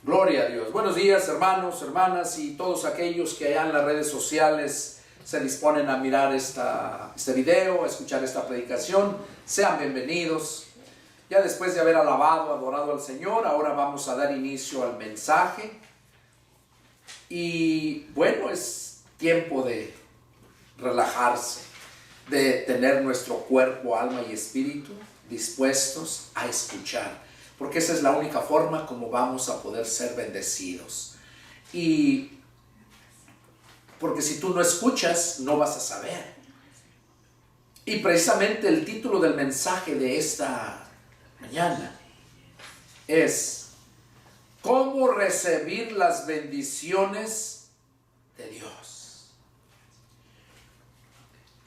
Gloria a Dios. Buenos días, hermanos, hermanas y todos aquellos que allá en las redes sociales se disponen a mirar este video, a escuchar esta predicación. Sean bienvenidos. Ya después de haber alabado, adorado al Señor, ahora vamos a dar inicio al mensaje. Y bueno, es tiempo de relajarse, de tener nuestro cuerpo, alma y espíritu dispuestos a escuchar. Porque esa es la única forma como vamos a poder ser bendecidos. Y porque si tú no escuchas, no vas a saber. Y precisamente el título del mensaje de esta mañana es ¿cómo recibir las bendiciones de Dios?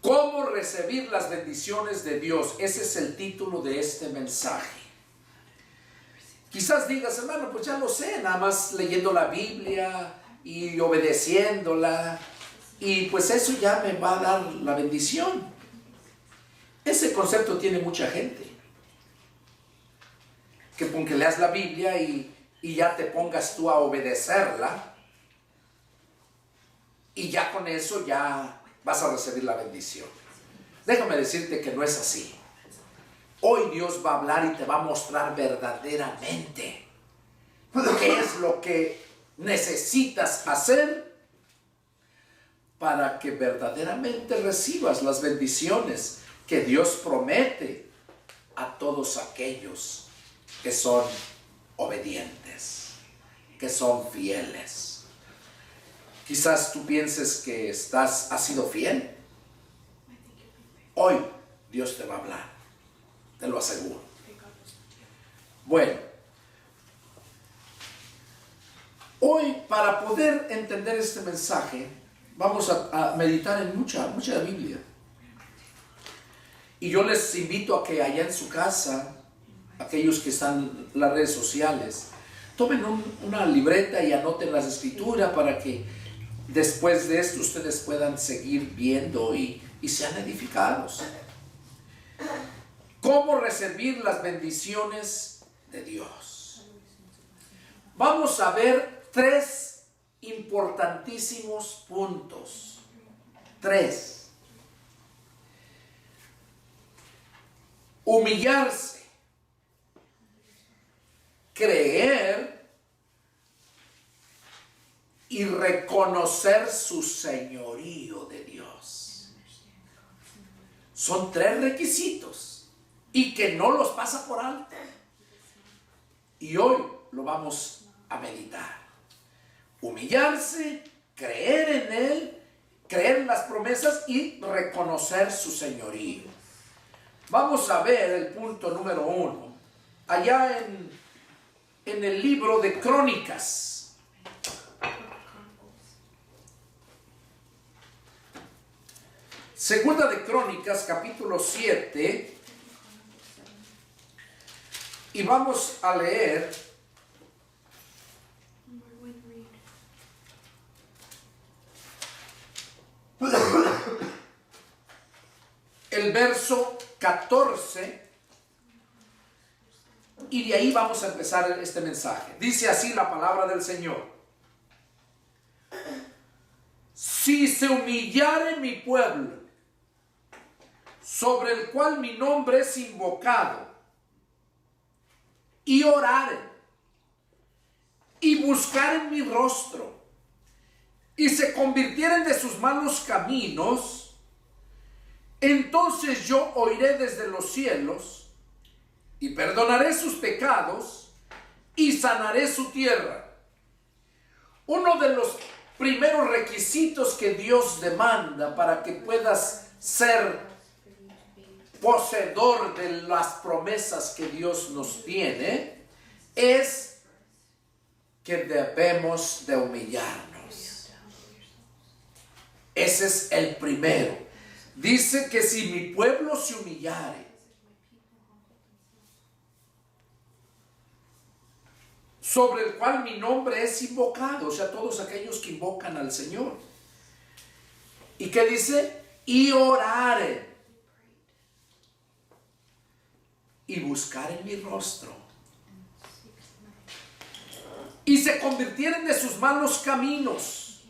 ¿Cómo recibir las bendiciones de Dios? Ese es el título de este mensaje. Quizás digas, hermano, pues ya lo sé, nada más leyendo la Biblia y obedeciéndola, y pues eso ya me va a dar la bendición. Ese concepto tiene mucha gente. Que con que leas la Biblia y ya te pongas tú a obedecerla, y ya con eso ya vas a recibir la bendición. Déjame decirte que no es así. Hoy Dios va a hablar y te va a mostrar verdaderamente qué es lo que necesitas hacer para que verdaderamente recibas las bendiciones que Dios promete a todos aquellos que son obedientes, que son fieles. Quizás tú pienses que has sido fiel. Hoy Dios te va a hablar. Te lo aseguro. Bueno, hoy para poder entender este mensaje vamos a meditar en mucha Biblia. Y yo les invito a que allá en su casa, aquellos que están en las redes sociales, tomen una libreta y anoten las escrituras para que después de esto ustedes puedan seguir viendo y sean edificados. ¿Cómo recibir las bendiciones de Dios? Vamos a ver 3 importantísimos puntos. 3. Humillarse, creer y reconocer su señorío de Dios. Son 3 requisitos. Y que no los pasa por alto. Y hoy lo vamos a meditar. Humillarse, creer en Él, creer en las promesas y reconocer su señorío. Vamos a ver el punto número 1. Allá en el libro de Crónicas. Segunda de Crónicas, capítulo 7. Y vamos a leer el verso 14 y de ahí vamos a empezar este mensaje. Dice así la palabra del Señor: si se humillare mi pueblo, sobre el cual mi nombre es invocado, y oraren, y buscaren mi rostro, y se convirtieren de sus malos caminos, entonces yo oiré desde los cielos, y perdonaré sus pecados, y sanaré su tierra. Uno de los primeros requisitos que Dios demanda para que puedas ser poseedor de las promesas que Dios nos tiene es que debemos de humillarnos. Ese es el primero. Dice que si mi pueblo se humillare, sobre el cual mi nombre es invocado, o sea, todos aquellos que invocan al Señor. ¿Y qué dice? Y oraren, y buscar en mi rostro. y se convirtieren de sus malos caminos,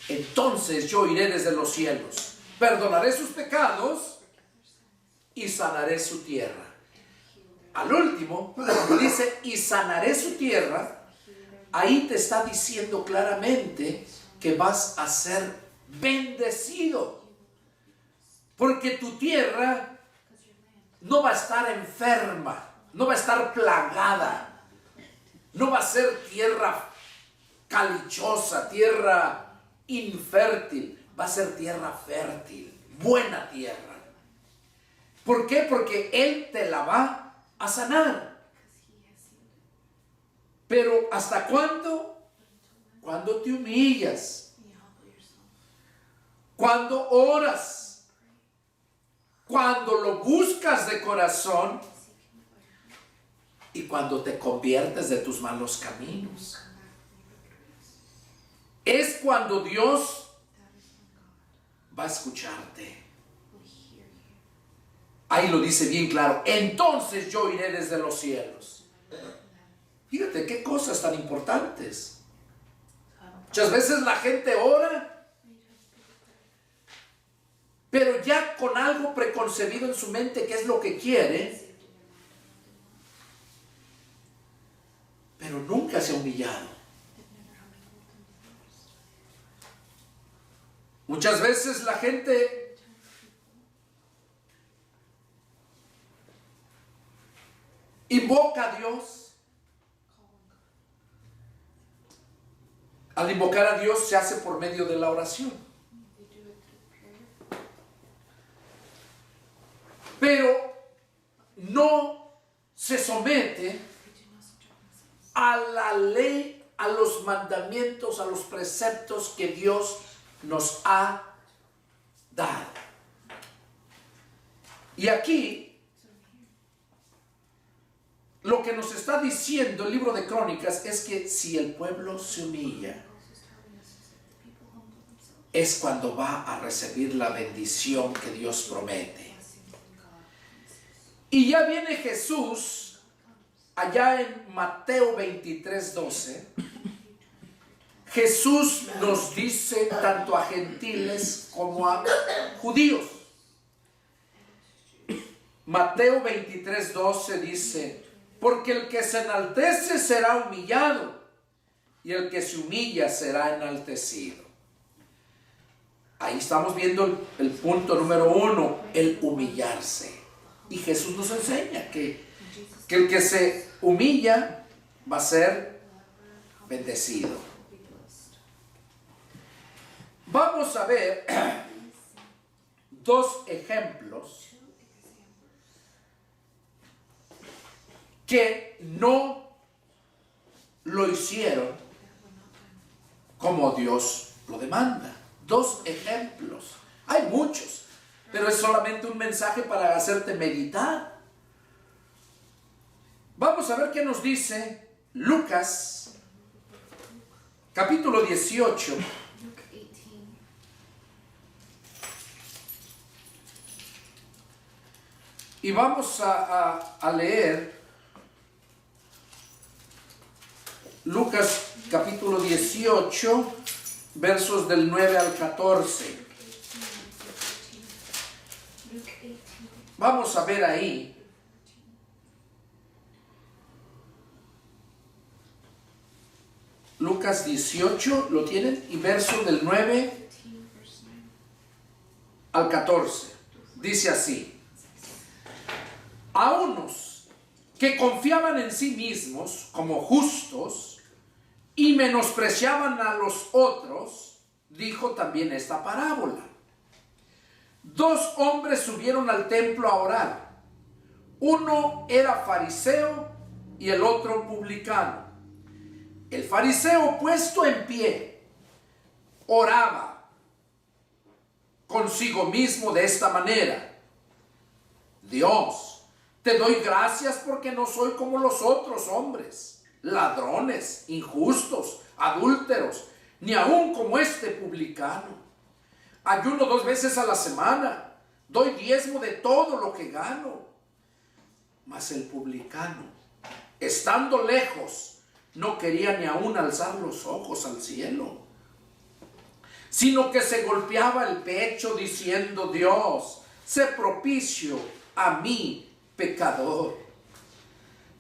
entonces yo iré desde los cielos, perdonaré sus pecados y sanaré su tierra. Al último, cuando dice y sanaré su tierra, ahí te está diciendo claramente que vas a ser bendecido, porque tu tierra no va a estar enferma, no va a estar plagada, no va a ser tierra calichosa, tierra infértil, va a ser tierra fértil, buena tierra. ¿Por qué? Porque Él te la va a sanar. Pero ¿hasta cuándo? Cuando te humillas, cuando oras, cuando lo buscas de corazón y cuando te conviertes de tus malos caminos. Es cuando Dios va a escucharte. Ahí lo dice bien claro. Entonces yo iré desde los cielos. Fíjate qué cosas tan importantes. Muchas veces la gente ora, pero ya con algo preconcebido en su mente, que es lo que quiere, pero nunca se ha humillado. Muchas veces la gente invoca a Dios. Al invocar a Dios se hace por medio de la oración. Pero no se somete a la ley, a los mandamientos, a los preceptos que Dios nos ha dado. Y aquí lo que nos está diciendo el libro de Crónicas es que si el pueblo se humilla, es cuando va a recibir la bendición que Dios promete. Y ya viene Jesús allá en Mateo 23:12. Jesús nos dice tanto a gentiles como a judíos. Mateo 23:12 dice: porque el que se enaltece será humillado, y el que se humilla será enaltecido. Ahí estamos viendo el punto número 1, el humillarse. Y Jesús nos enseña que el que se humilla va a ser bendecido. Vamos a ver dos ejemplos que no lo hicieron como Dios lo demanda. Dos ejemplos. Hay muchos, pero es solamente un mensaje para hacerte meditar. Vamos a ver qué nos dice Lucas, capítulo 18. Y vamos a leer Lucas capítulo 18, versos del 9 al 14. Vamos a ver ahí. Lucas 18, ¿lo tienen? Y verso del 9 al 14. Dice así: a unos que confiaban en sí mismos como justos y menospreciaban a los otros, dijo también esta parábola. Dos hombres subieron al templo a orar. Uno era fariseo y el otro publicano. El fariseo, puesto en pie, oraba consigo mismo de esta manera: Dios, te doy gracias porque no soy como los otros hombres, ladrones, injustos, adúlteros, ni aun como este publicano. Ayuno 2 veces a la semana, doy diezmo de todo lo que gano. Mas el publicano estando lejos, no quería ni aún alzar los ojos al cielo, sino que se golpeaba el pecho diciendo: Dios, sé propicio a mí, pecador.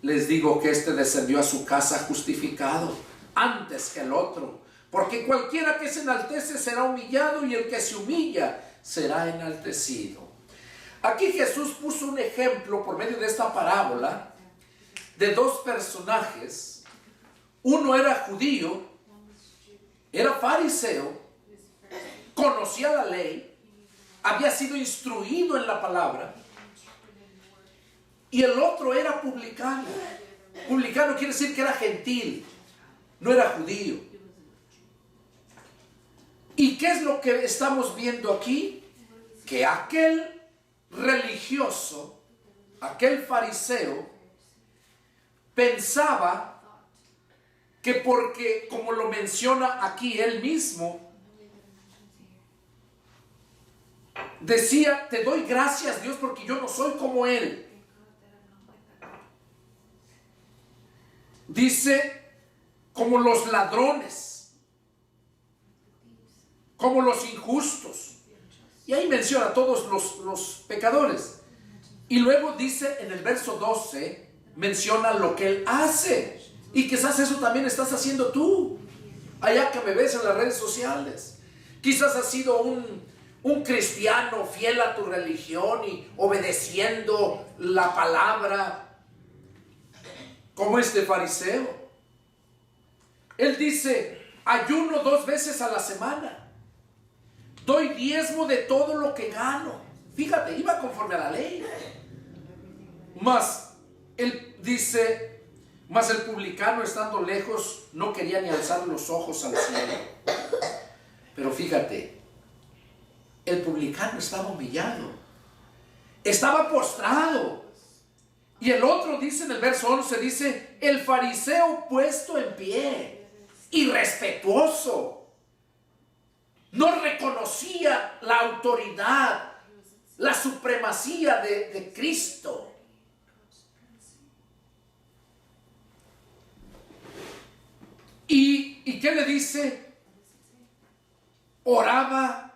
Les digo que este descendió a su casa justificado antes que el otro, porque cualquiera que se enaltece será humillado, y el que se humilla será enaltecido. Aquí Jesús puso un ejemplo por medio de esta parábola de dos personajes. Uno era judío, era fariseo, conocía la ley, había sido instruido en la palabra, y el otro era publicano. Publicano quiere decir que era gentil, no era judío. ¿Y qué es lo que estamos viendo aquí? Que aquel religioso, aquel fariseo, pensaba que porque, como lo menciona aquí él mismo, decía: te doy gracias, Dios, porque yo no soy como él. Dice: como los ladrones, como los injustos. Y ahí menciona a todos los pecadores. Y luego dice en el verso 12, menciona lo que él hace. Y quizás eso también estás haciendo tú, allá que me ves en las redes sociales. Quizás has sido un cristiano fiel a tu religión y obedeciendo la palabra, como este fariseo. Él dice: ayuno 2 veces a la semana, doy diezmo de todo lo que gano. Fíjate, iba conforme a la ley. Mas él dice: mas el publicano, estando lejos, no quería ni alzar los ojos al cielo. Pero fíjate, el publicano estaba humillado, estaba postrado. Y el otro dice en el verso 11, dice: el fariseo puesto en pie, irrespetuoso, no reconocía la autoridad, la supremacía de Cristo. ¿Y qué le dice? Oraba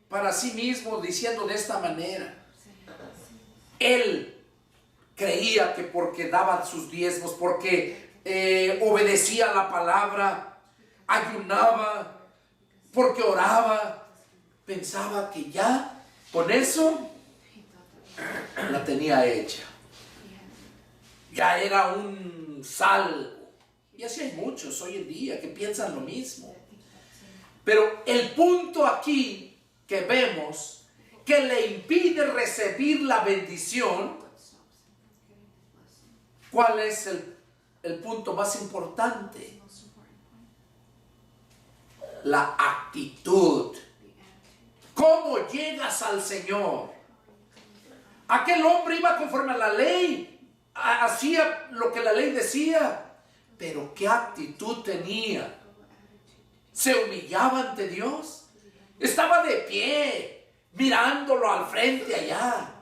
para sí mismo diciendo de esta manera. Él creía que porque daba sus diezmos, porque obedecía la palabra, ayunaba, porque oraba, pensaba que ya con eso la tenía hecha. Ya era un salvo. Y así hay muchos hoy en día que piensan lo mismo. Pero el punto aquí que vemos que le impide recibir la bendición, ¿cuál es el punto más importante? La actitud. ¿Cómo llegas al Señor? Aquel hombre iba conforme a la ley, hacía lo que la ley decía, pero ¿qué actitud tenía? ¿Se humillaba ante Dios? Estaba de pie, mirándolo al frente allá.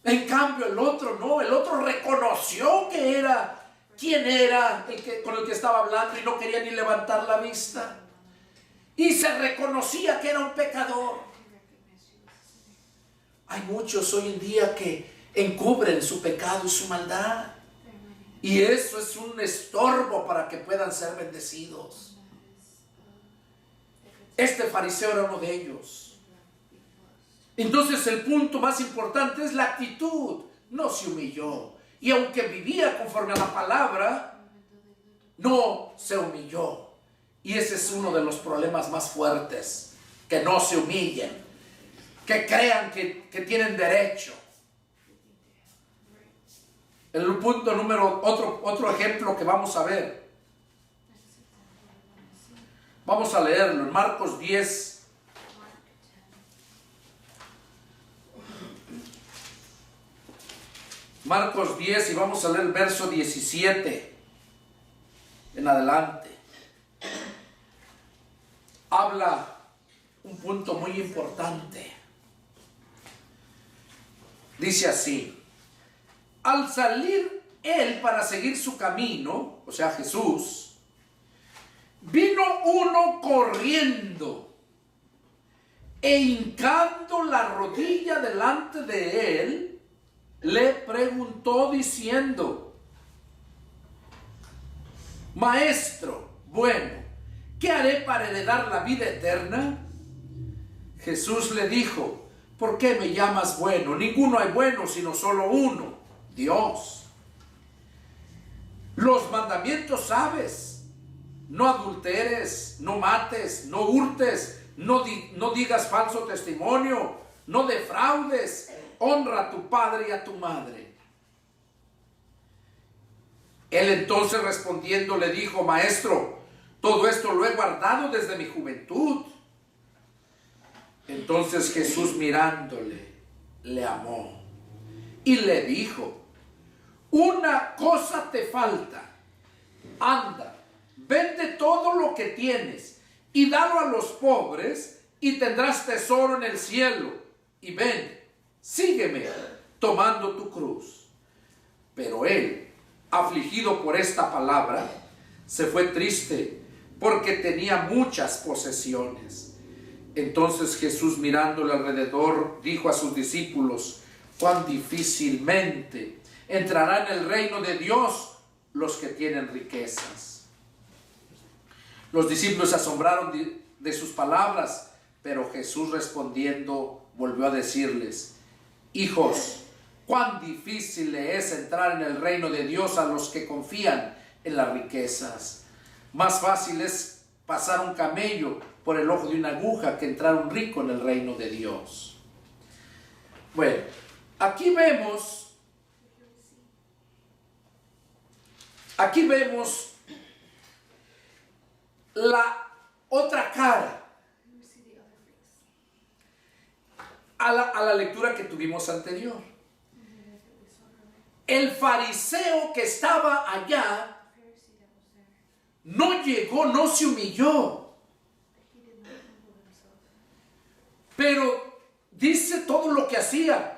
En cambio el otro no, el otro reconoció que era, quién era con el que estaba hablando, y no quería ni levantar la vista. Y se reconocía que era un pecador. Hay muchos hoy en día que encubren su pecado y su maldad. Y eso es un estorbo para que puedan ser bendecidos. Este fariseo era uno de ellos. Entonces el punto más importante es la actitud. No se humilló. Y aunque vivía conforme a la palabra, no se humilló. Y ese es uno de los problemas más fuertes. Que no se humillen. Que crean que tienen derecho. El punto número, otro ejemplo que vamos a ver. Vamos a leerlo en Marcos 10. Marcos 10 y vamos a leer el verso 17 en adelante. Habla un punto muy importante. Dice así: al salir él para seguir su camino, o sea Jesús, vino uno corriendo e hincando la rodilla delante de él, le preguntó diciendo: Maestro, bueno, ¿qué haré para heredar la vida eterna? Jesús le dijo: ¿por qué me llamas bueno? Ninguno hay bueno sino solo uno, Dios. Los mandamientos sabes: no adulteres, no mates, no hurtes, no digas falso testimonio, no defraudes, honra a tu padre y a tu madre. Él entonces respondiendo le dijo: Maestro, todo esto lo he guardado desde mi juventud. Entonces Jesús mirándole, le amó y le dijo: una cosa te falta. Anda, vende todo lo que tienes y dalo a los pobres y tendrás tesoro en el cielo. Y ven, sígueme tomando tu cruz. Pero él, afligido por esta palabra, se fue triste porque tenía muchas posesiones. Entonces Jesús, mirándole alrededor, dijo a sus discípulos: cuán difícilmente entrarán en el reino de Dios los que tienen riquezas. Los discípulos se asombraron de sus palabras, pero Jesús respondiendo volvió a decirles: hijos, cuán difícil le es entrar en el reino de Dios a los que confían en las riquezas. Más fácil es pasar un camello por el ojo de una aguja que entrar un rico en el reino de Dios. Bueno, aquí vemos la otra cara a la lectura que tuvimos anterior. El fariseo que estaba allá no llegó, no se humilló, pero dice todo lo que hacía.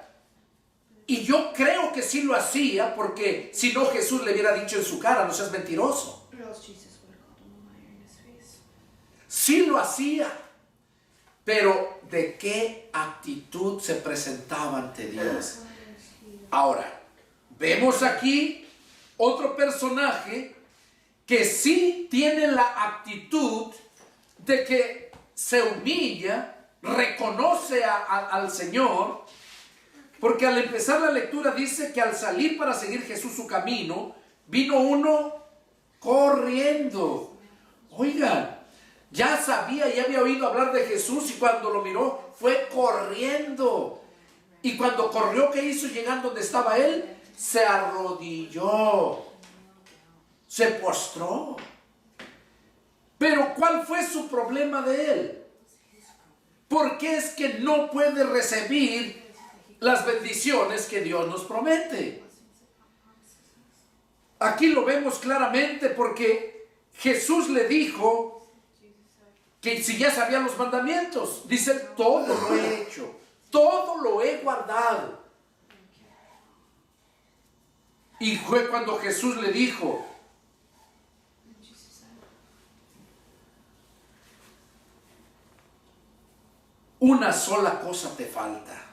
Y yo creo que sí lo hacía, porque si no Jesús le hubiera dicho en su cara: no seas mentiroso. Sí lo hacía, pero ¿de qué actitud se presentaba ante Dios? Ahora, vemos aquí otro personaje que sí tiene la actitud de que se humilla, reconoce al Señor, porque al empezar la lectura dice que al salir para seguir Jesús su camino, vino uno corriendo. Oigan, ya sabía, ya había oído hablar de Jesús, y cuando lo miró fue corriendo. Y cuando corrió, ¿qué hizo? Llegando donde estaba él, se arrodilló, se postró. Pero ¿cuál fue su problema de él? ¿Por qué es que no puede recibir las bendiciones que Dios nos promete? Aquí lo vemos claramente, porque Jesús le dijo que si ya sabía los mandamientos, dice: todo lo he hecho, todo lo he guardado. Y fue cuando Jesús le dijo: una sola cosa te falta.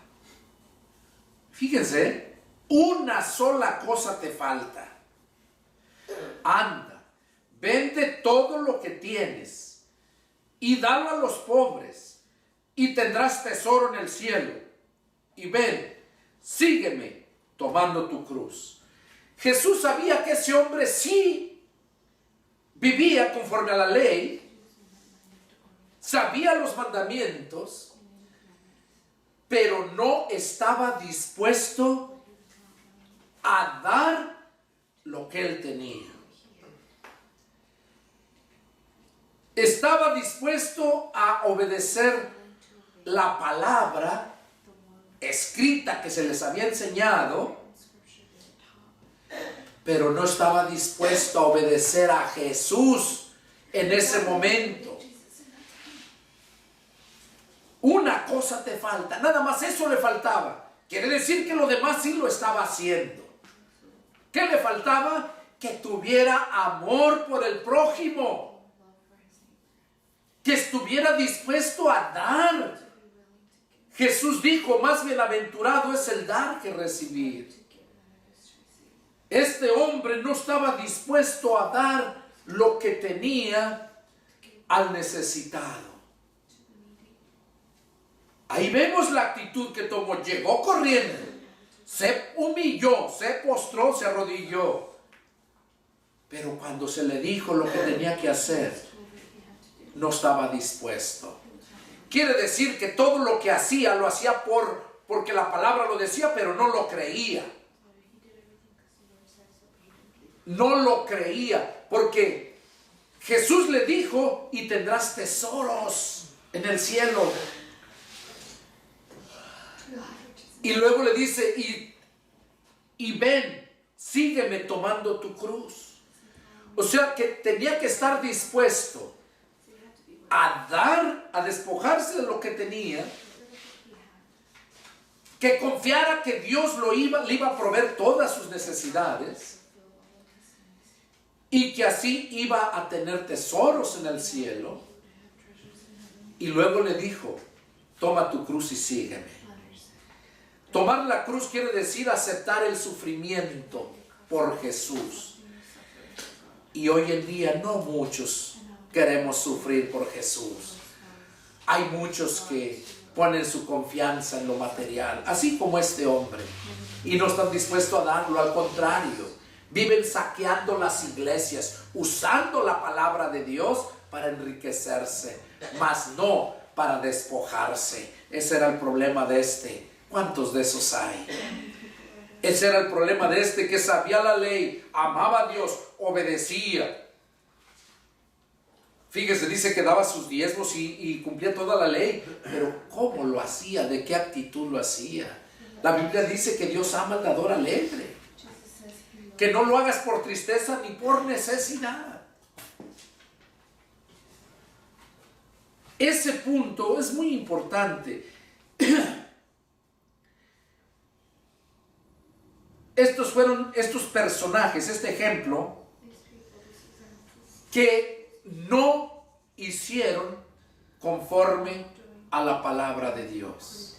Fíjense, una sola cosa te falta. Anda, vende todo lo que tienes y dalo a los pobres y tendrás tesoro en el cielo. Y ven, sígueme tomando tu cruz. Jesús sabía que ese hombre sí vivía conforme a la ley, sabía los mandamientos, pero no estaba dispuesto a dar lo que él tenía. Estaba dispuesto a obedecer la palabra escrita que se les había enseñado, pero no estaba dispuesto a obedecer a Jesús en ese momento. Una cosa te falta, nada más eso le faltaba. Quiere decir que lo demás sí lo estaba haciendo. ¿Qué le faltaba? Que tuviera amor por el prójimo, que estuviera dispuesto a dar. Jesús dijo, más bienaventurado es el dar que recibir. Este hombre no estaba dispuesto a dar lo que tenía al necesitado. Ahí vemos la actitud que tomó. Llegó corriendo, se humilló, se postró, se arrodilló. Pero cuando se le dijo lo que tenía que hacer, no estaba dispuesto. Quiere decir que todo lo que hacía, lo hacía porque la palabra lo decía, pero no lo creía. No lo creía, porque Jesús le dijo, y tendrás tesoros en el cielo. Y luego le dice, y ven, sígueme tomando tu cruz. O sea que tenía que estar dispuesto a dar, a despojarse de lo que tenía, que confiara que Dios le iba a proveer todas sus necesidades y que así iba a tener tesoros en el cielo. Y luego le dijo, toma tu cruz y sígueme. Tomar la cruz quiere decir aceptar el sufrimiento por Jesús. Y hoy en día no muchos queremos sufrir por Jesús. Hay muchos que ponen su confianza en lo material, así como este hombre, y no están dispuestos a darlo. Al contrario, viven saqueando las iglesias, usando la palabra de Dios para enriquecerse, mas no para despojarse. Ese era el problema de este. ¿Cuántos de esos hay? Ese era el problema de este, que sabía la ley, amaba a Dios, obedecía. Fíjese, dice que daba sus diezmos y cumplía toda la ley. Pero ¿cómo lo hacía? ¿De qué actitud lo hacía? La Biblia dice que Dios ama al dador alegre. Que no lo hagas por tristeza ni por necesidad. Ese punto es muy importante. Estos fueron estos personajes, este ejemplo, que no hicieron conforme a la palabra de Dios.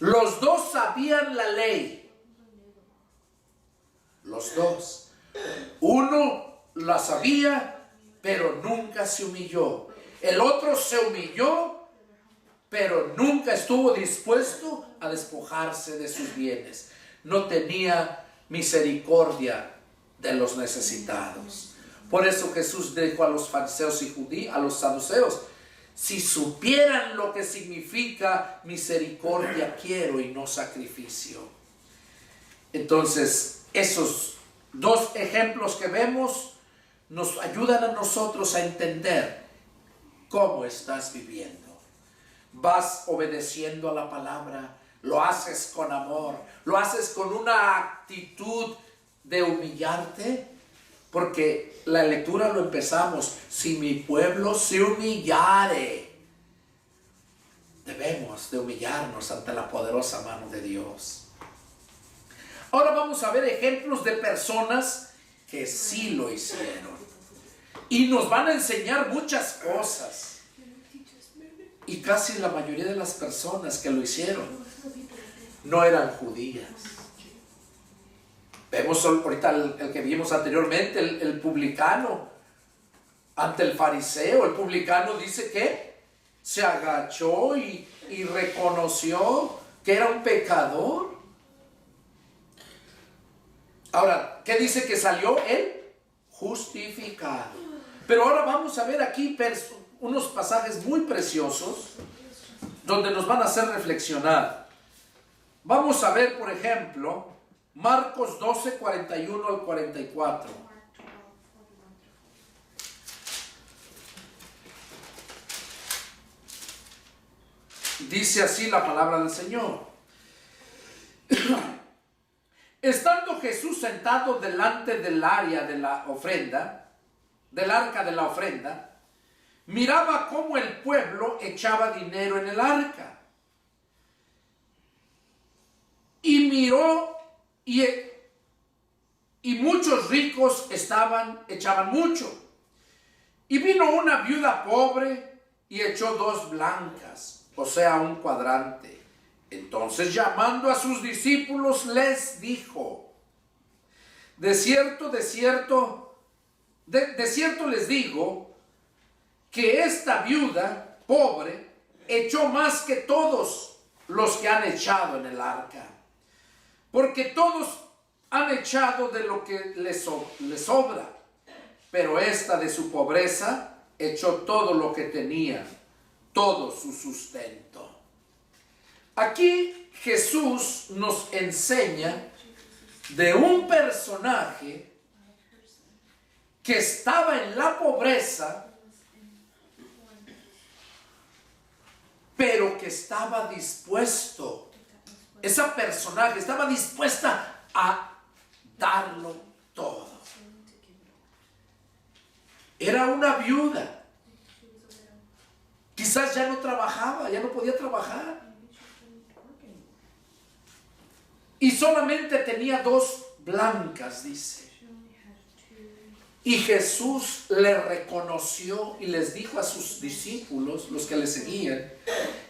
Los dos sabían la ley. Los dos. Uno la sabía, pero nunca se humilló. El otro se humilló, pero nunca estuvo dispuesto a despojarse de sus bienes. No tenía misericordia de los necesitados. Por eso Jesús dijo a los fariseos y a los saduceos, si supieran lo que significa misericordia quiero y no sacrificio. Entonces, esos dos ejemplos que vemos nos ayudan a nosotros a entender cómo estás viviendo. ¿Vas obedeciendo a la palabra? ¿Lo haces con amor? ¿Lo haces con una actitud de humillarte? Porque la lectura lo empezamos, si mi pueblo se humillare. Debemos de humillarnos ante la poderosa mano de Dios. Ahora vamos a ver ejemplos de personas que sí lo hicieron. Y nos van a enseñar muchas cosas. Y casi la mayoría de las personas que lo hicieron no eran judías. Vemos ahorita el que vimos anteriormente, el publicano, ante el fariseo. El publicano dice que se agachó y reconoció que era un pecador. Ahora, ¿qué dice que salió? Él justificado. Pero ahora vamos a ver aquí unos pasajes muy preciosos donde nos van a hacer reflexionar. Vamos a ver, por ejemplo, Marcos 12, 41 al 44. Dice así la palabra del Señor. Estando Jesús sentado delante del área de la ofrenda, del arca de la ofrenda, miraba cómo el pueblo echaba dinero en el arca. Y miró y muchos ricos echaban mucho. Y vino una viuda pobre y echó 2 blancas, o sea, un cuadrante. Entonces, llamando a sus discípulos, les dijo: de cierto les digo que esta viuda pobre echó más que todos los que han echado en el arca, porque todos han echado de lo que les sobra, pero esta de su pobreza echó todo lo que tenía, todo su sustento. Aquí Jesús nos enseña de un personaje que estaba en la pobreza, pero que estaba dispuesto, esa personaje estaba dispuesta a darlo todo. Era una viuda. Quizás ya no trabajaba, ya no podía trabajar. Y solamente tenía 2 blancas, dice. Y Jesús le reconoció y les dijo a sus discípulos, los que le seguían,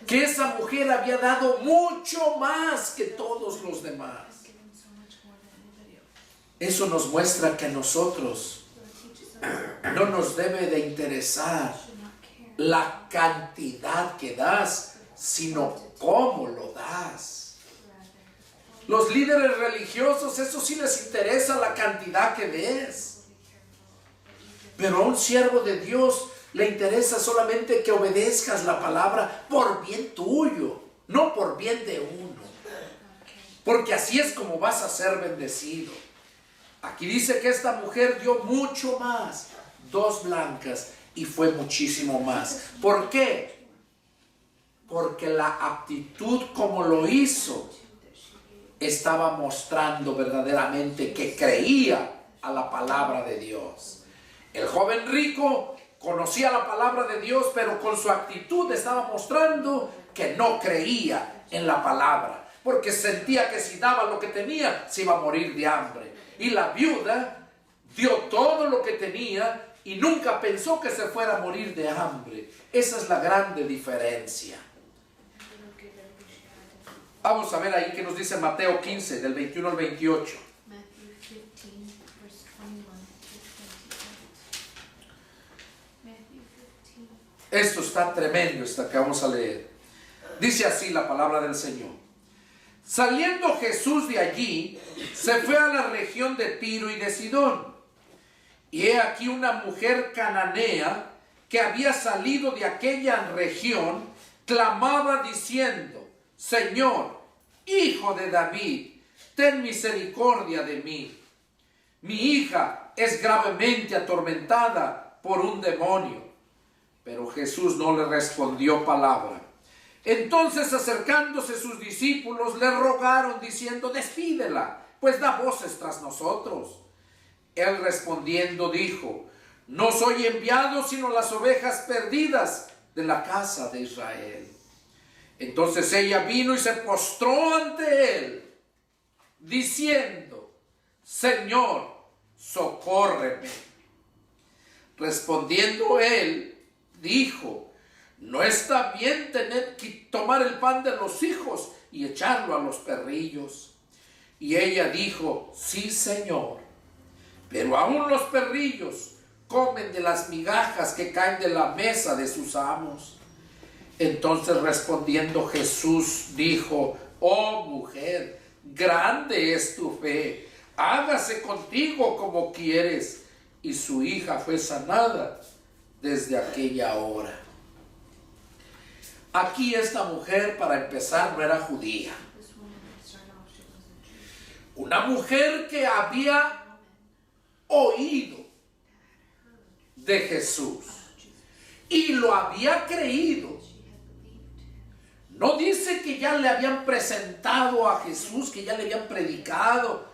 que esa mujer había dado mucho más que todos los demás. Eso nos muestra que a nosotros no nos debe de interesar la cantidad que das, sino cómo lo das. Los líderes religiosos, eso sí les interesa la cantidad que des. Pero a un siervo de Dios le interesa solamente que obedezcas la palabra por bien tuyo, no por bien de uno. Porque así es como vas a ser bendecido. Aquí dice que esta mujer dio mucho más, 2 blancas, y fue muchísimo más. ¿Por qué? Porque la actitud como lo hizo estaba mostrando verdaderamente que creía a la palabra de Dios. El joven rico conocía la palabra de Dios, pero con su actitud estaba mostrando que no creía en la palabra, porque sentía que si daba lo que tenía, se iba a morir de hambre. Y la viuda dio todo lo que tenía y nunca pensó que se fuera a morir de hambre. Esa es la grande diferencia. Vamos a ver ahí que nos dice Mateo 15, del 21 al 28. Esto está tremendo, esto que vamos a leer. Dice así la palabra del Señor. Saliendo Jesús de allí, se fue a la región de Tiro y de Sidón. Y he aquí una mujer cananea que había salido de aquella región, clamaba diciendo: Señor, Hijo de David, ten misericordia de mí. Mi hija es gravemente atormentada por un demonio. Pero Jesús no le respondió palabra. Entonces, acercándose sus discípulos, le rogaron diciendo: despídela, pues da voces tras nosotros. Él respondiendo dijo: no soy enviado sino las ovejas perdidas de la casa de Israel. Entonces ella vino y se postró ante él, diciendo: Señor, socórreme. Respondiendo él, dijo: no está bien tomar el pan de los hijos y echarlo a los perrillos. Y ella dijo: sí, Señor, pero aún los perrillos comen de las migajas que caen de la mesa de sus amos. Entonces respondiendo Jesús dijo: oh mujer, grande es tu fe, hágase contigo como quieres. Y su hija fue sanada desde aquella hora. Aquí esta mujer, para empezar, no era judía. Una mujer que había oído de Jesús y lo había creído. No dice que ya le habían presentado a Jesús, que ya le habían predicado.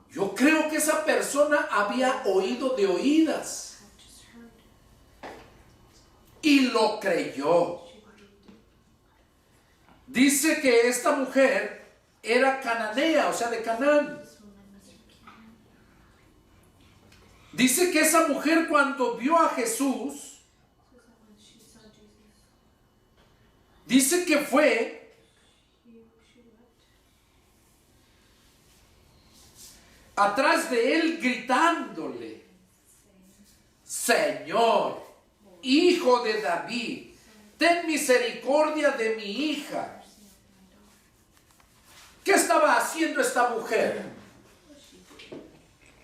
Yo creo que esa persona había oído de oídas y lo creyó. Dice que esta mujer era cananea, o sea, de Canaán. Dice que esa mujer cuando vio a Jesús, dice que fue atrás de él gritándole: Señor, Hijo de David, ten misericordia de mi hija. ¿Qué estaba haciendo esta mujer?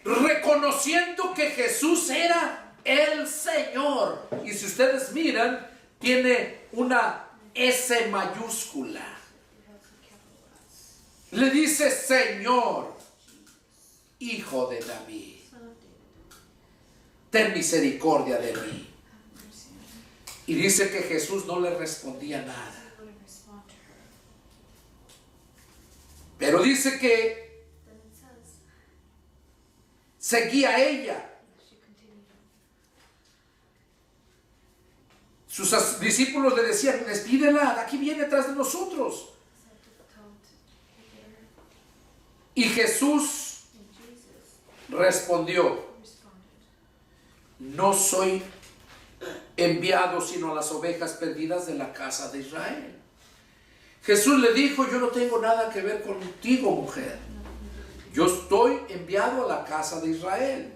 Reconociendo que Jesús era el Señor. Y si ustedes miran, tiene una S mayúscula. Le dice: Señor, Hijo de David, ten misericordia de mí. Y dice que Jesús no le respondía nada. Pero dice que seguía a ella. Sus discípulos le decían: despídela, aquí viene tras de nosotros. Y Jesús respondió: no soy enviado sino a las ovejas perdidas de la casa de Israel. Jesús le dijo: yo no tengo nada que ver contigo, mujer. Yo estoy enviado a la casa de Israel.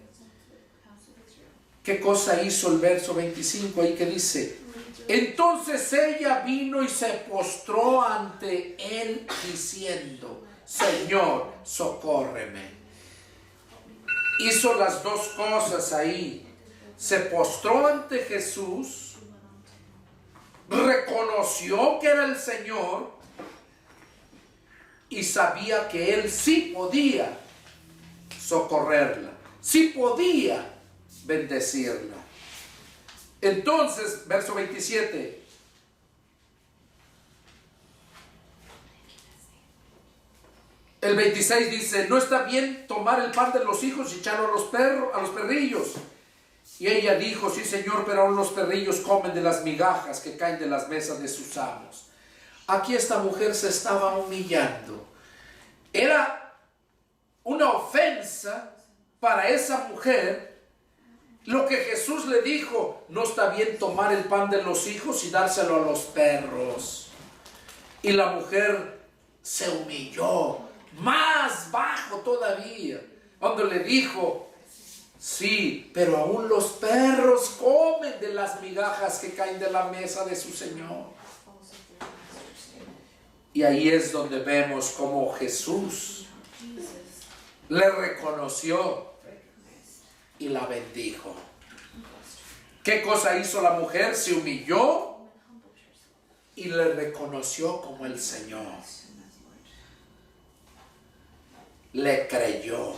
¿Qué cosa hizo el verso 25 ahí que dice? Entonces ella vino y se postró ante él diciendo: Señor, socórreme. Hizo las dos cosas ahí. Se postró ante Jesús, reconoció que era el Señor y sabía que él sí podía socorrerla, sí podía bendecirla. Entonces, verso 27. El 26 dice: no está bien tomar el pan de los hijos y echarlo a los perrillos. Y ella dijo: sí, Señor, pero aún los perrillos comen de las migajas que caen de las mesas de sus amos. Aquí esta mujer se estaba humillando. Era una ofensa para esa mujer lo que Jesús le dijo: no está bien tomar el pan de los hijos y dárselo a los perros. Y la mujer se humilló más bajo todavía, cuando le dijo: sí, pero aún los perros comen de las migajas que caen de la mesa de su Señor. Y ahí es donde vemos cómo Jesús le reconoció y la bendijo. ¿Qué cosa hizo la mujer? Se humilló y le reconoció como el Señor. Le creyó.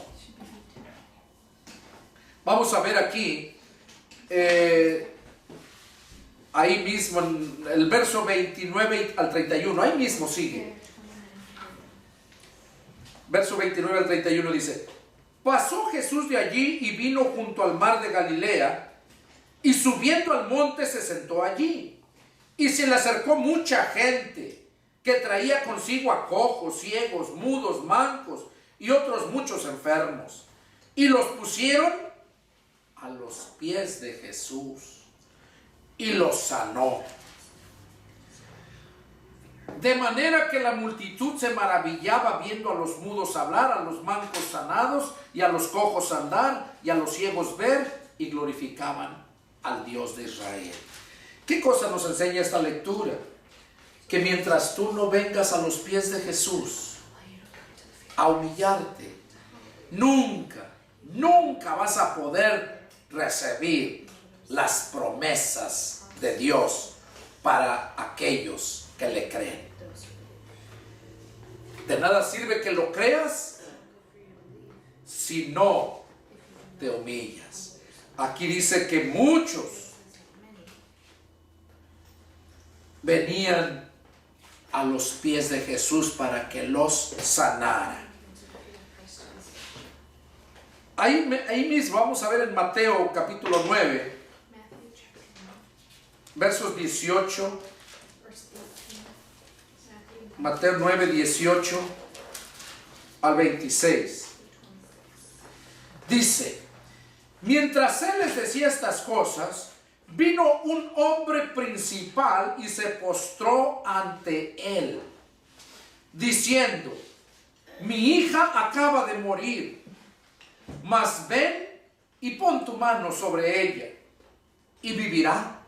Vamos a ver aquí, ahí mismo, en el verso 29 al 31, ahí mismo sigue. Verso 29 al 31 dice: pasó Jesús de allí y vino junto al mar de Galilea, y subiendo al monte se sentó allí. Y se le acercó mucha gente, que traía consigo a cojos, ciegos, mudos, mancos, y otros muchos enfermos. Y los pusieron a los pies de Jesús, y los sanó. De manera que la multitud se maravillaba viendo a los mudos hablar, a los mancos sanados, y a los cojos andar, y a los ciegos ver, y glorificaban al Dios de Israel. ¿Qué cosa nos enseña esta lectura? Que mientras tú no vengas a los pies de Jesús a humillarte, nunca vas a poder recibir las promesas de Dios para aquellos que le creen. De nada sirve que lo creas si no te humillas. Aquí dice que muchos venían a los pies de Jesús para que los sanara. Ahí mismo vamos a ver en Mateo capítulo 9, versos 18. Mateo 9, 18 al 26. Dice: Mientras él les decía estas cosas, vino un hombre principal y se postró ante él, diciendo: mi hija acaba de morir, mas ven y pon tu mano sobre ella, y vivirá.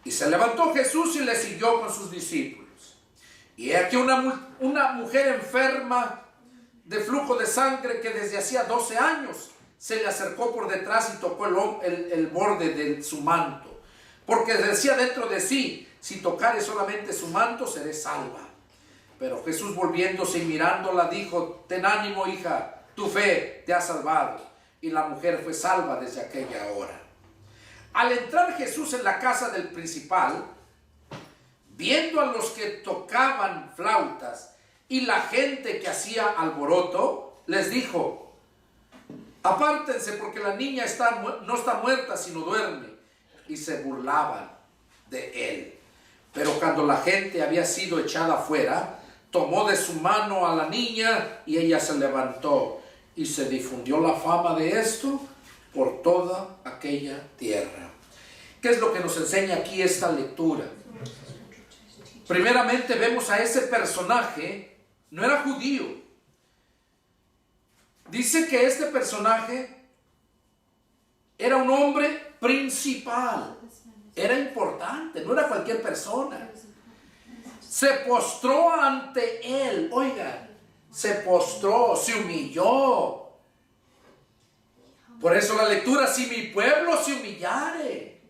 Y se levantó Jesús y le siguió con sus discípulos. Y he aquí una mujer enferma de flujo de sangre, que desde hacía 12 años se le acercó por detrás y tocó el borde de su manto, porque decía dentro de sí: si tocare solamente su manto, seré salva. Pero Jesús, volviéndose y mirándola, dijo: ten ánimo, hija, tu fe te ha salvado. Y la mujer fue salva desde aquella hora. Al entrar Jesús en la casa del principal, viendo a los que tocaban flautas y la gente que hacía alboroto, les dijo: apártense, porque la niña no está muerta, sino duerme. Y se burlaban de él. Pero cuando la gente había sido echada afuera, tomó de su mano a la niña y ella se levantó. Y se difundió la fama de esto por toda aquella tierra. ¿Qué es lo que nos enseña aquí esta lectura? Primeramente vemos a ese personaje, no era judío. Dice que este personaje era un hombre principal, era importante, no era cualquier persona. Se postró ante él, oigan, se postró, se humilló. Por eso la lectura: si mi pueblo se humillare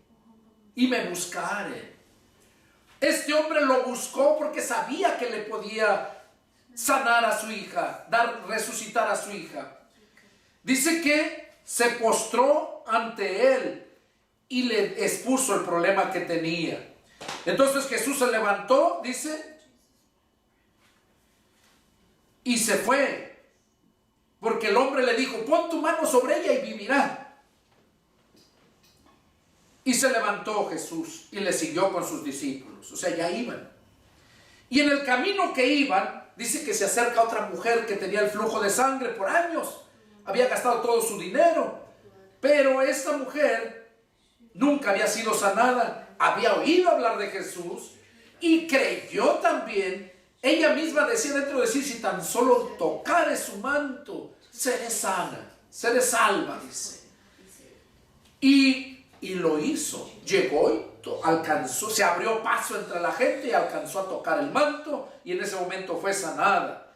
y me buscare. Este hombre lo buscó porque sabía que le podía sanar a su hija, resucitar a su hija. Dice que se postró ante él y le expuso el problema que tenía. Entonces Jesús se levantó, dice, y se fue, porque el hombre le dijo: pon tu mano sobre ella y vivirá. Y se levantó Jesús y le siguió con sus discípulos. O sea, ya iban. Y en el camino que iban, dice que se acerca otra mujer que tenía el flujo de sangre por años. Había gastado todo su dinero. Pero esta mujer nunca había sido sanada. Había oído hablar de Jesús y creyó también. Ella misma decía dentro de sí: si tan solo tocare su manto, seré sana, seré salva, dice. Y lo hizo. Llegó y alcanzó, se abrió paso entre la gente y alcanzó a tocar el manto, y en ese momento fue sanada.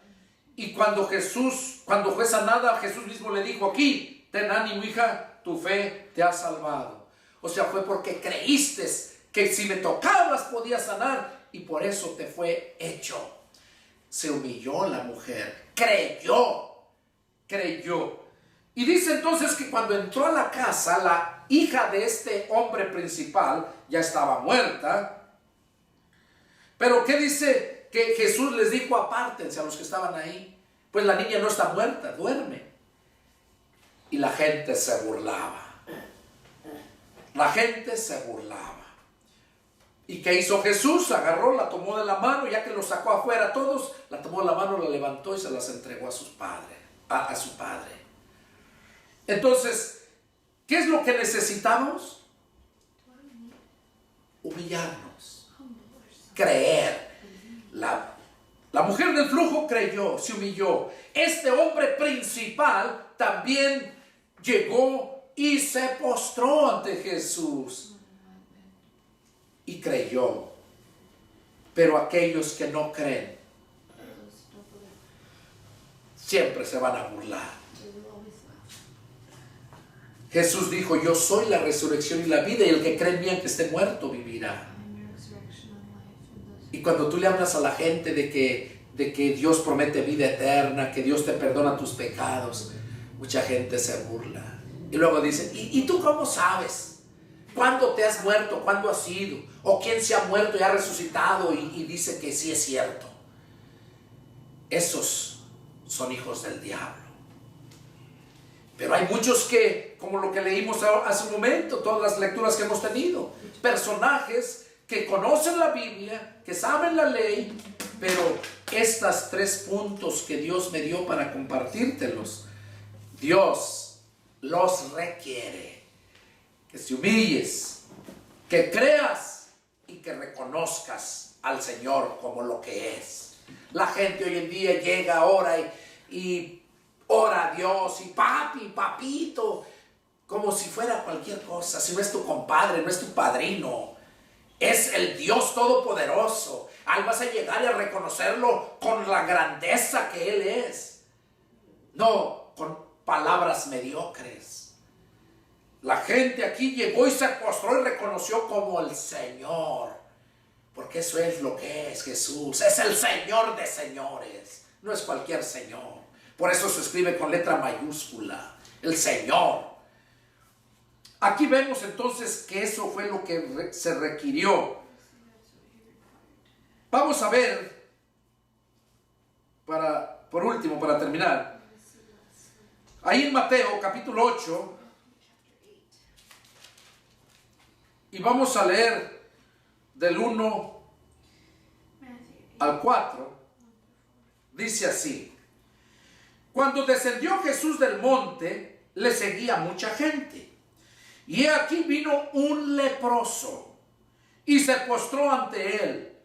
Y cuando fue sanada, Jesús mismo le dijo: aquí, ten ánimo, hija, tu fe te ha salvado. O sea, fue porque creíste que si me tocabas podía sanar, y por eso te fue hecho. Se humilló la mujer, creyó. Y dice entonces que cuando entró a la casa, la hija de este hombre principal ya estaba muerta. Pero ¿qué dice? Que Jesús les dijo: apártense a los que estaban ahí, pues la niña no está muerta, duerme. Y la gente se burlaba. ¿Y qué hizo Jesús? Agarró, la tomó de la mano, ya que los sacó afuera a todos, la tomó de la mano, la levantó y se las entregó a su padre. Entonces, ¿qué es lo que necesitamos? Humillarnos, creer. La mujer del flujo creyó, se humilló. Este hombre principal también llegó y se postró ante Jesús y creyó. Pero aquellos que no creen siempre se van a burlar. Jesús dijo: yo soy la resurrección y la vida, y el que cree en mí, aunque esté muerto, vivirá. Y cuando tú le hablas a la gente de que Dios promete vida eterna, que Dios te perdona tus pecados, mucha gente se burla. Y luego dice: ¿y tú cómo sabes? ¿Cuándo te has muerto? ¿Cuándo has ido? ¿O quién se ha muerto y ha resucitado y dice que sí es cierto? Esos son hijos del diablo. Pero hay muchos que, como lo que leímos hace un momento, todas las lecturas que hemos tenido, personajes que conocen la Biblia, que saben la ley, pero estos 3 puntos que Dios me dio para compartírtelos, Dios los requiere. Que te humilles, que creas y que reconozcas al Señor como lo que es. La gente hoy en día llega ahora y ora a Dios y papi, papito, como si fuera cualquier cosa. Si no es tu compadre, no es tu padrino, es el Dios Todopoderoso. Ahí vas a llegar y a reconocerlo con la grandeza que Él es, no con palabras mediocres. La gente aquí llegó y se postró y reconoció como el Señor, porque eso es lo que es Jesús. Es el Señor de señores, no es cualquier Señor. Por eso se escribe con letra mayúscula, el Señor. Aquí vemos entonces que eso fue lo que se requirió. Vamos a ver, por último, para terminar, ahí en Mateo capítulo 8, y vamos a leer del 1 al 4, dice así: Cuando descendió Jesús del monte, le seguía mucha gente. Y aquí vino un leproso y se postró ante él,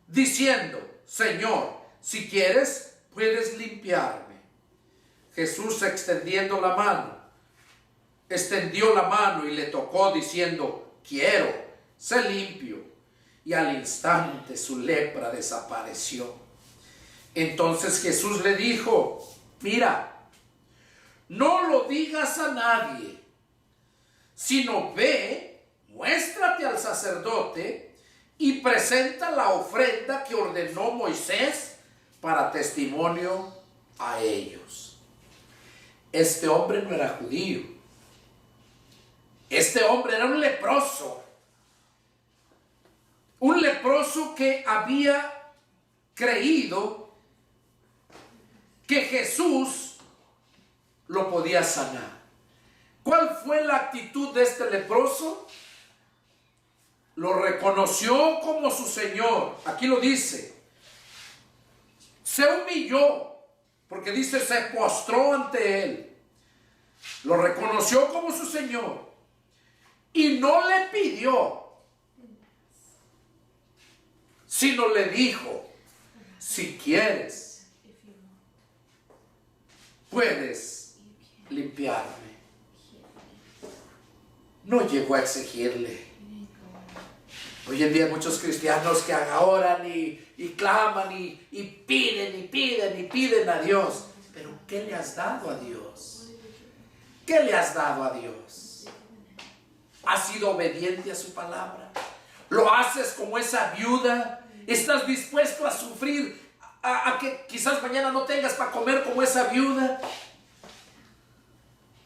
diciendo: Señor, si quieres, puedes limpiarme. Jesús, extendió la mano y le tocó, diciendo: Quiero, sé limpio. Y al instante su lepra desapareció. Entonces Jesús le dijo: Mira, no lo digas a nadie, sino ve, muéstrate al sacerdote y presenta la ofrenda que ordenó Moisés para testimonio a ellos. Este hombre no era judío. Este hombre era un leproso. Un leproso que había creído que Jesús lo podía sanar. ¿Cuál fue la actitud de este leproso? Lo reconoció como su Señor. Aquí lo dice. Se humilló, porque dice, se postró ante él. Lo reconoció como su Señor. Y no le pidió, sino le dijo: si quieres, puedes limpiarme. No llegó a exigirle. Hoy en día hay muchos cristianos que oran y claman y piden a Dios. Pero ¿qué le has dado a Dios? ¿Qué le has dado a Dios? ¿Has sido obediente a su palabra? ¿Lo haces como esa viuda? ¿Estás dispuesto a sufrir a que quizás mañana no tengas para comer como esa viuda?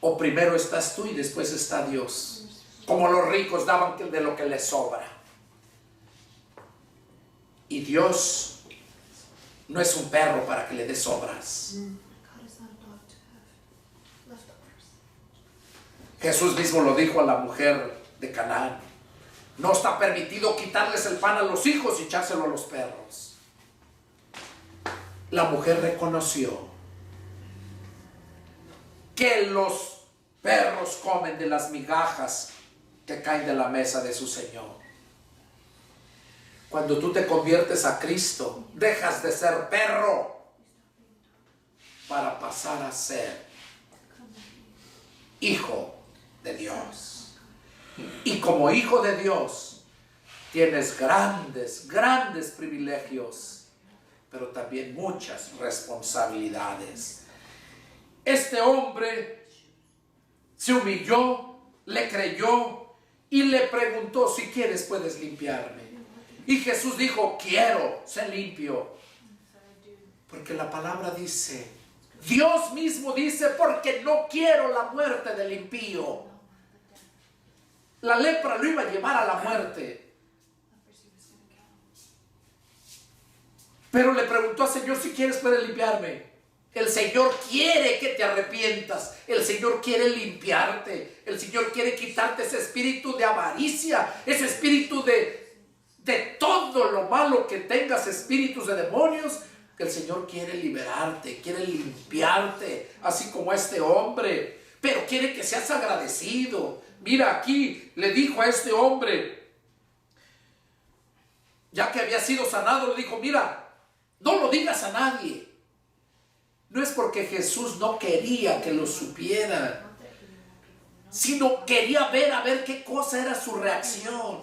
¿O primero estás tú y después está Dios? Como los ricos daban de lo que les sobra. Y Dios no es un perro para que le dé sobras. Jesús mismo lo dijo a la mujer de Canaán: no está permitido quitarles el pan a los hijos y echárselo a los perros. La mujer reconoció que los perros comen de las migajas que caen de la mesa de su Señor. Cuando tú te conviertes a Cristo, dejas de ser perro para pasar a ser hijo de Dios. Y como hijo de Dios tienes grandes privilegios, pero también muchas responsabilidades. Este hombre se humilló, le creyó y le preguntó: si quieres, puedes limpiarme. Y Jesús dijo: quiero, sé limpio. Porque la palabra dice, Dios mismo dice: porque no quiero la muerte del impío. La lepra lo iba a llevar a la muerte. Pero le preguntó al Señor: si quieres, puedes limpiarme. El Señor quiere que te arrepientas. El Señor quiere limpiarte. El Señor quiere quitarte ese espíritu de avaricia, ese espíritu de todo lo malo que tengas, espíritus de demonios. Que el Señor quiere liberarte, quiere limpiarte, así como este hombre. pero quiere que seas agradecido. Mira, aquí le dijo a este hombre, ya que había sido sanado, le dijo, mira, no lo digas a nadie. No es porque Jesús no quería que lo supieran, sino quería ver a ver qué cosa era su reacción.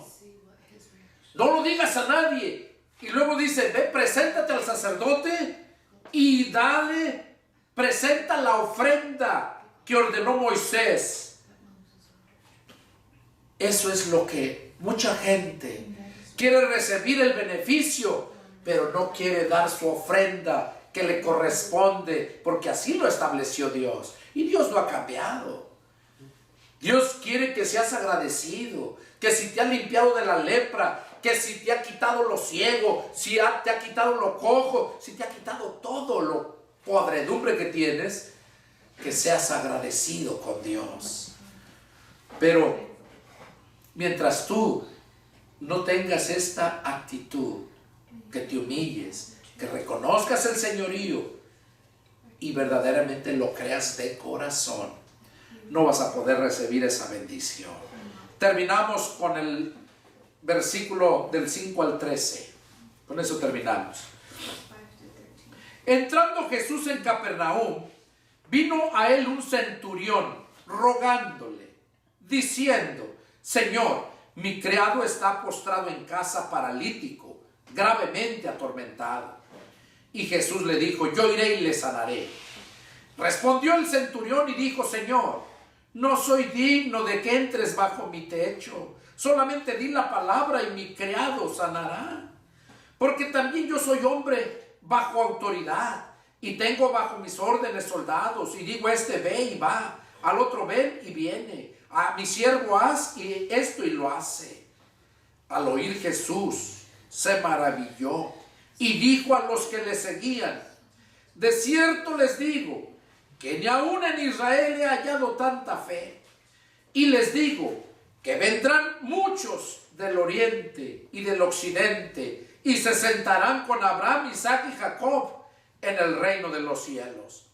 No lo digas a nadie. Y luego dice, ve, preséntate al sacerdote y presenta la ofrenda que ordenó Moisés. Eso es lo que mucha gente quiere: recibir el beneficio, pero no quiere dar su ofrenda que le corresponde, porque así lo estableció Dios. Y Dios lo ha cambiado. Dios quiere que seas agradecido, que si te ha limpiado de la lepra, que si te ha quitado lo ciego, si te ha quitado lo cojo, si te ha quitado todo lo podredumbre que tienes, que seas agradecido con Dios. Pero mientras tú no tengas esta actitud, que te humilles, que reconozcas el señorío y verdaderamente lo creas de corazón, no vas a poder recibir esa bendición. Terminamos con el versículo del 5 al 13. Con eso terminamos. Entrando Jesús en Capernaum, vino a él un centurión rogándole, diciendo: Señor, mi criado está postrado en casa paralítico, gravemente atormentado. Y Jesús le dijo: yo iré y le sanaré. Respondió el centurión y dijo: Señor, no soy digno de que entres bajo mi techo. Solamente di la palabra y mi criado sanará. Porque también yo soy hombre bajo autoridad, y tengo bajo mis órdenes soldados, y digo a este: ve y va, al otro ven y viene, a mi siervo haz y esto, y lo hace. Al oír Jesús se maravilló y dijo a los que le seguían: de cierto les digo que ni aún en Israel he hallado tanta fe. Y les digo que vendrán muchos del oriente y del occidente y se sentarán con Abraham, Isaac y Jacob en el reino de los cielos.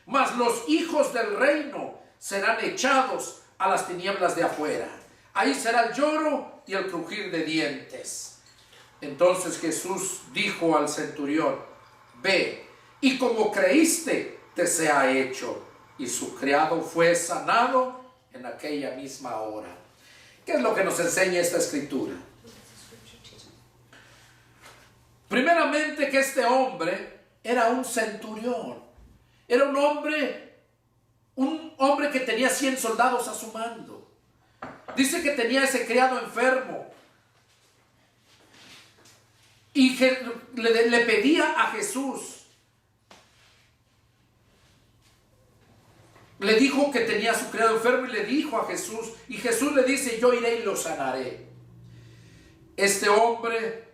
Mas los hijos del reino serán echados a las tinieblas de afuera. Ahí será el lloro y el crujir de dientes. Entonces Jesús dijo al centurión: ve, y como creíste, te sea hecho. Y su criado fue sanado en aquella misma hora. ¿Qué es lo que nos enseña esta escritura? Primeramente, que este hombre era un centurión. Era un hombre que tenía 100 soldados a su mando. Dice que tenía ese criado enfermo. Y le pedía a Jesús. Le dijo que tenía a su criado enfermo y le dijo a Jesús. Y Jesús le dice: yo iré y lo sanaré. Este hombre,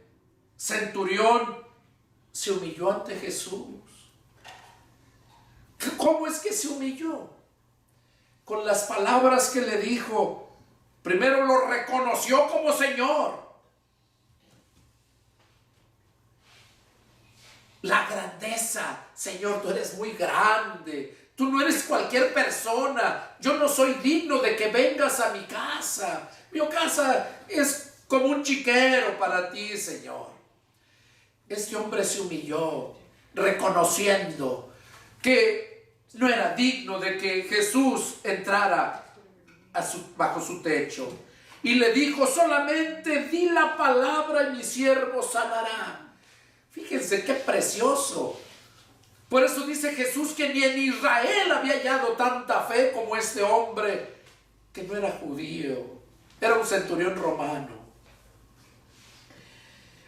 centurión, se humilló ante Jesús. ¿Cómo es que se humilló? Con las palabras que le dijo. Primero lo reconoció como Señor. La grandeza: Señor, tú eres muy grande. Tú no eres cualquier persona. Yo no soy digno de que vengas a mi casa. Mi casa es como un chiquero para ti, Señor. Este hombre se humilló, reconociendo que no era digno de que Jesús entrara bajo su techo. Y le dijo: solamente di la palabra y mi siervo sanará. Fíjense qué precioso. Por eso dice Jesús que ni en Israel había hallado tanta fe como este hombre, que no era judío, era un centurión romano.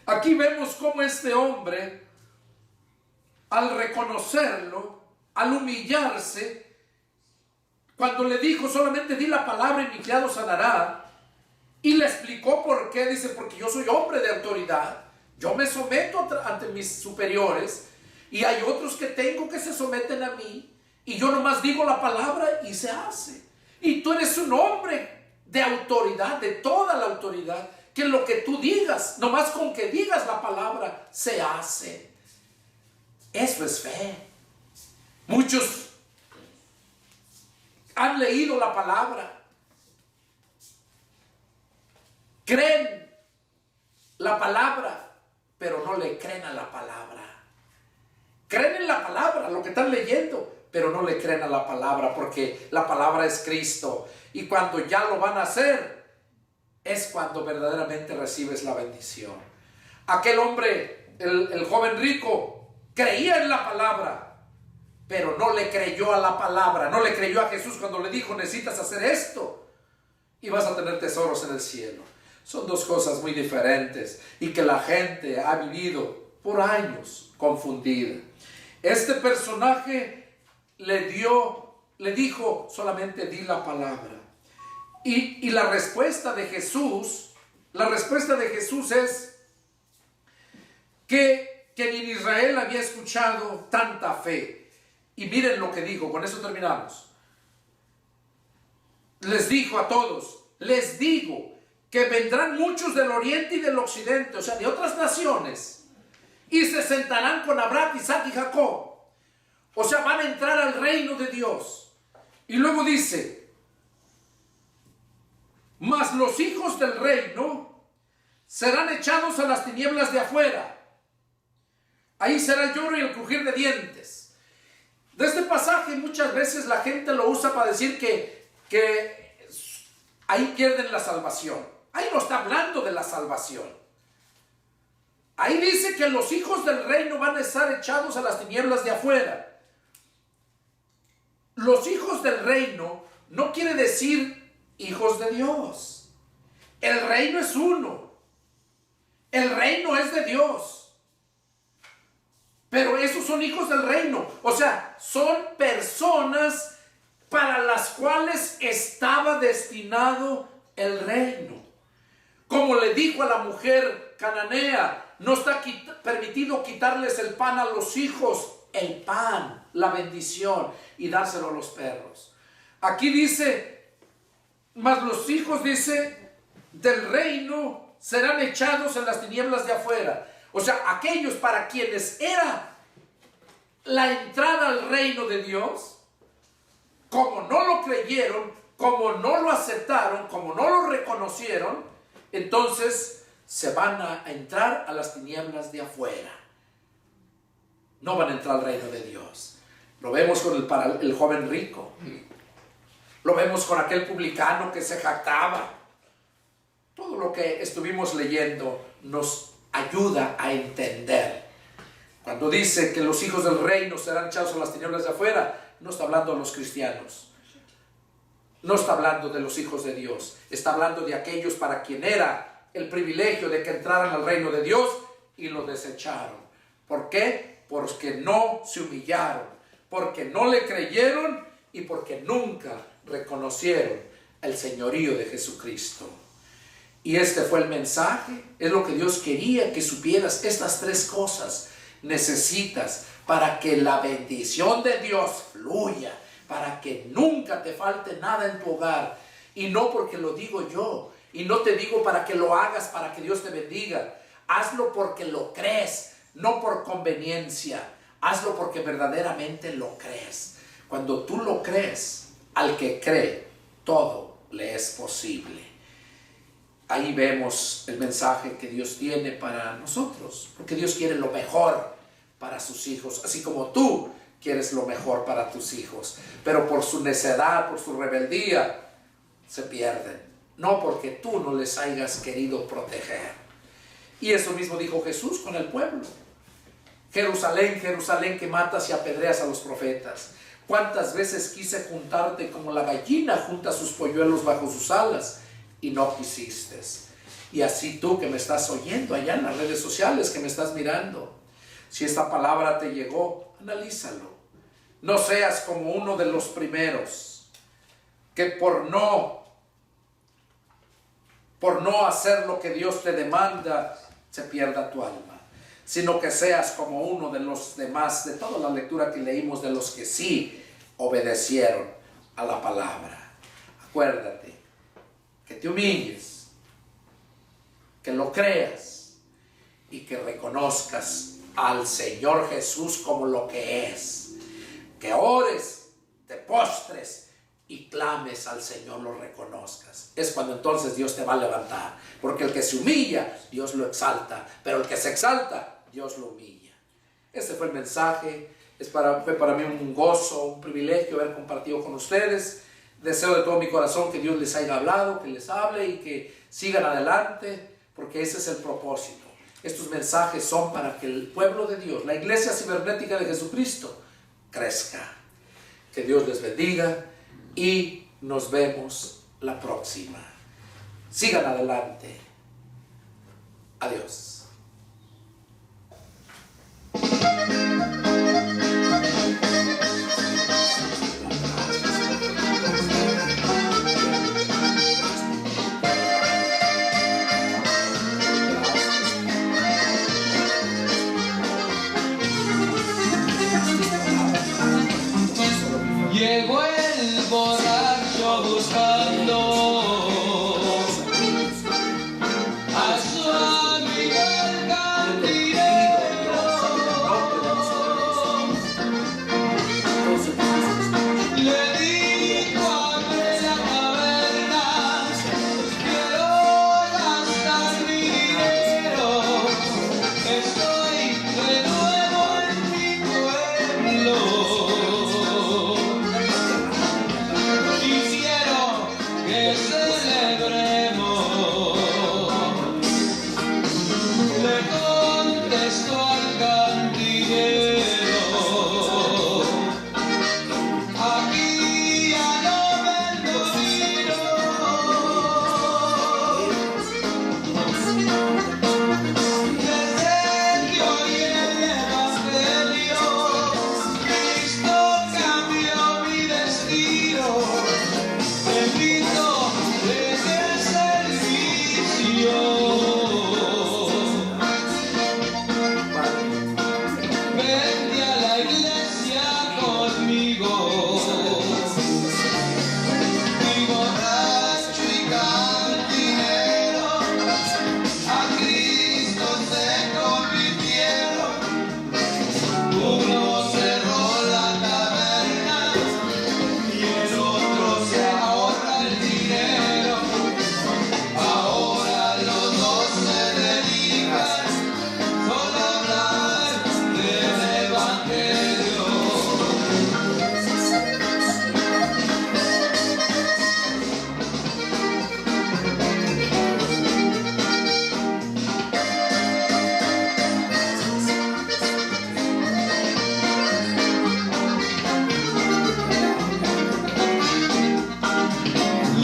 Aquí vemos cómo este hombre, al reconocerlo, al humillarse, cuando le dijo: solamente di la palabra y mi criado sanará, y le explicó por qué. Dice: porque yo soy hombre de autoridad, yo me someto ante mis superiores, y hay otros que tengo que se someten a mí, y yo nomás digo la palabra y se hace. Y tú eres un hombre de autoridad, de toda la autoridad, que lo que tú digas, nomás con que digas la palabra, se hace. Eso es fe. Muchos han leído la palabra, creen la palabra, pero no le creen a la palabra. Creen en la palabra, lo que están leyendo, pero no le creen a la palabra, porque la palabra es Cristo. Y cuando ya lo van a hacer, es cuando verdaderamente recibes la bendición. Aquel hombre, el joven rico, creía en la palabra, pero no le creyó a la palabra, no le creyó a Jesús cuando le dijo: necesitas hacer esto y vas a tener tesoros en el cielo. Son dos cosas muy diferentes y que la gente ha vivido por años confundida. Este personaje le dijo: solamente di la palabra. Y la respuesta de Jesús es que ni en Israel había escuchado tanta fe. Y miren lo que dijo, con eso terminamos. Les dijo a todos: les digo que vendrán muchos del oriente y del occidente, o sea, de otras naciones, y se sentarán con Abraham, Isaac y Jacob. O sea, van a entrar al reino de Dios. Y luego dice: mas los hijos del reino serán echados a las tinieblas de afuera. Ahí será el lloro y el crujir de dientes. De este pasaje muchas veces la gente lo usa para decir que ahí pierden la salvación. Ahí no está hablando de la salvación. Ahí dice que los hijos del reino van a estar echados a las tinieblas de afuera. Los hijos del reino no quiere decir hijos de Dios. El reino es uno. El reino es de Dios. Pero esos son hijos del reino. O sea, son personas para las cuales estaba destinado el reino. Como le dijo a la mujer cananea: no está permitido quitarles el pan a los hijos, el pan, la bendición, y dárselo a los perros. Aquí dice: mas los hijos, dice, del reino serán echados en las tinieblas de afuera. O sea, aquellos para quienes era la entrada al reino de Dios, como no lo creyeron, como no lo aceptaron, como no lo reconocieron, entonces se van a entrar a las tinieblas de afuera. No van a entrar al reino de Dios. Lo vemos con el joven rico. Lo vemos con aquel publicano que se jactaba. Todo lo que estuvimos leyendo nos ayuda a entender. Cuando dice que los hijos del reino serán echados a las tinieblas de afuera, no está hablando de los cristianos. No está hablando de los hijos de Dios. Está hablando de aquellos para quien era el privilegio de que entraran al reino de Dios y lo desecharon. ¿Por qué? Porque no se humillaron, porque no le creyeron y porque nunca reconocieron el señorío de Jesucristo. Y este fue el mensaje. Es lo que Dios quería que supieras. Estas tres cosas necesitas para que la bendición de Dios fluya, para que nunca te falte nada en tu hogar. Y no porque lo digo yo, y no te digo para que lo hagas para que Dios te bendiga. Hazlo porque lo crees, no por conveniencia. Hazlo porque verdaderamente lo crees. Cuando tú lo crees, al que cree, todo le es posible. Ahí vemos el mensaje que Dios tiene para nosotros, porque Dios quiere lo mejor para sus hijos, así como tú quieres lo mejor para tus hijos, pero por su necedad, por su rebeldía, se pierden, no porque tú no les hayas querido proteger. Y eso mismo dijo Jesús con el pueblo: Jerusalén, Jerusalén, que matas y apedreas a los profetas. ¿Cuántas veces quise juntarte como la gallina junta sus polluelos bajo sus alas y no quisiste? Y así tú que me estás oyendo allá en las redes sociales, que me estás mirando, si esta palabra te llegó, analízalo. No seas como uno de los primeros que por no hacer lo que Dios te demanda se pierda tu alma, sino que seas como uno de los demás, de toda la lectura que leímos, de los que sí obedecieron a la palabra. Acuérdate, que te humilles, que lo creas y que reconozcas al Señor Jesús como lo que es. Que ores, te postres y clames al Señor, lo reconozcas. Es cuando entonces Dios te va a levantar. Porque el que se humilla, Dios lo exalta. Pero el que se exalta, Dios lo humilla. Este fue el mensaje. Fue para mí un gozo, un privilegio haber compartido con ustedes. Deseo de todo mi corazón que Dios les haya hablado, que les hable y que sigan adelante, porque ese es el propósito. Estos mensajes son para que el pueblo de Dios, la iglesia cibernética de Jesucristo, crezca. Que Dios les bendiga y nos vemos la próxima. Sigan adelante. Adiós. Llegó el borracho buscando a su amigo el cantinero. Le dijo: abre la caverna, quiero gastar mi dinero. Estoy de nuevo en mi pueblo. Que celebremos. Le contestó al cantinero: aquí ya no vendo vino. Desde que oí el evangelio, Cristo cambió mi destino. Te invito desde servicio. Vente a la iglesia conmigo. Mi borracho y cantinero a Cristo se convirtieron. Uno cerró la taberna y el otro se ahorra el dinero. Ahora los dos se dedican solo a hablar del evangelio.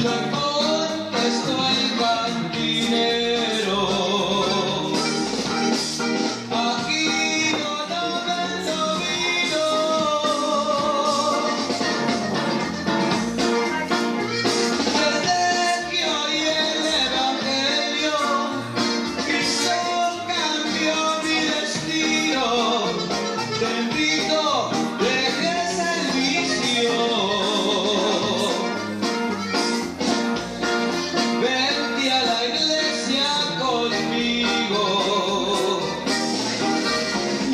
Le contestó el cantinero: aquí yo no vendo vino. Desde que oí el evangelio, Cristo cambió mi destino. Te invito, dejes el vicio. Vente a la iglesia conmigo.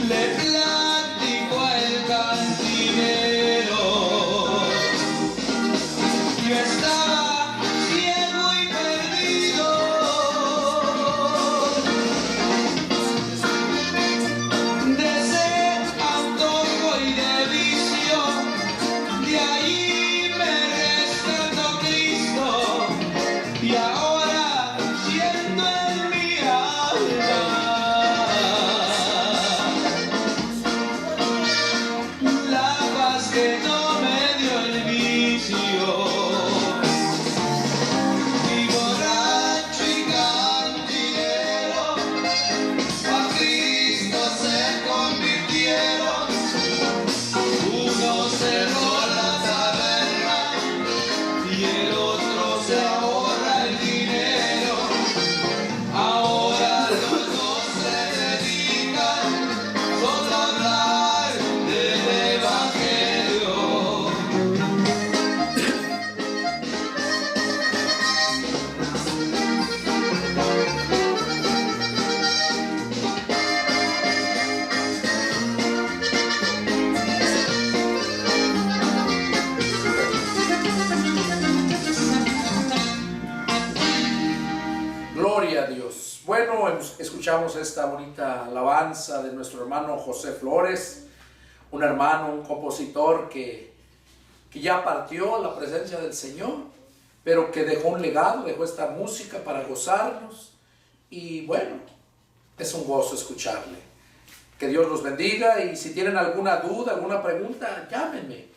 Le platico al cantinero: yo estaba ciego y perdido. De ese antojo y de vicio, de ahí me rescató Cristo. Y ahora siento en mi alma la paz que no me dio el vicio. Mi borracho y cantinero a Cristo se convirtieron. Uno cerró la taberna y el otro se ahorra el dinero. Bueno, escuchamos esta bonita alabanza de nuestro hermano José Flores, un hermano, un compositor que ya partió a la presencia del Señor, pero que dejó un legado, dejó esta música para gozarnos. Y bueno, es un gozo escucharle. Que Dios los bendiga, y si tienen alguna duda, alguna pregunta, llámenme.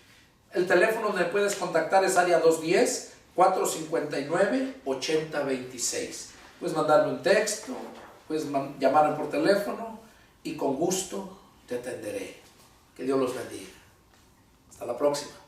El teléfono donde puedes contactar es área 210-459-8026. Puedes mandarme un texto, puedes llamarme por teléfono y con gusto te atenderé. Que Dios los bendiga. Hasta la próxima.